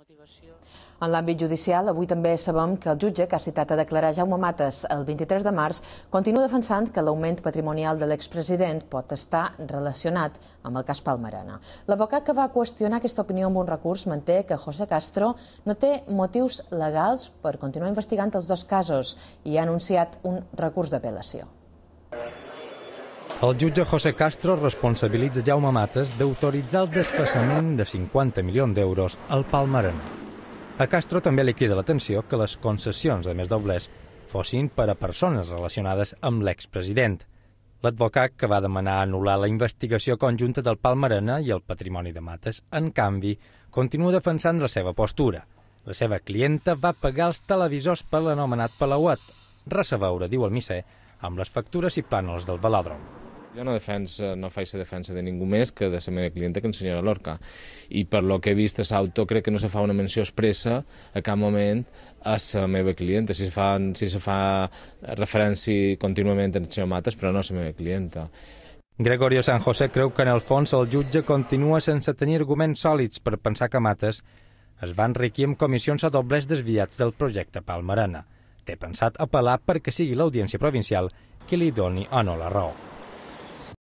En l'àmbit judicial, avui també sabem que el jutge que ha citat a declarar Jaume Matas el 23 de març continua defensant que l'augment patrimonial de l'expresident pot estar relacionat amb el cas Palmerana. L'advocat que va qüestionar aquesta opinió amb un recurs manté que José Castro no té motius legals per continuar investigant els dos casos i ha anunciat un recurs d'apel·lació. El jutge José Castro responsabilitza Jaume Matas d'autoritzar el desplaçament de 50 milions d'euros al Palmerana. A Castro també li crida l'atenció que les concessions de més doblers fossin per a persones relacionades amb l'expresident. L'advocat que va demanar anul·lar la investigació conjunta del Palmerana i el patrimoni de Matas, en canvi, continua defensant la seva postura. La seva clienta va pagar els televisors per l'anomenat Palauet. Res a veure, diu el misser, amb les factures i plànols del velòdrom. Jo no faig la defensa de ningú més que de la meva clienta, que la senyora Lorca. I per lo que he vist a l'auto, crec que no se fa una menció expressa a cap moment a la meva clienta. Si se fa referència contínuament al senyor Matas, però no a la meva clienta. Gregorio San José creu que en el fons el jutge continua sense tenir arguments sòlids per pensar que Matas es va enriquir amb comissions a doblers desviats del projecte Palmerana. Té pensat apel·lar perquè sigui l'Audiència Provincial qui li doni o no la raó.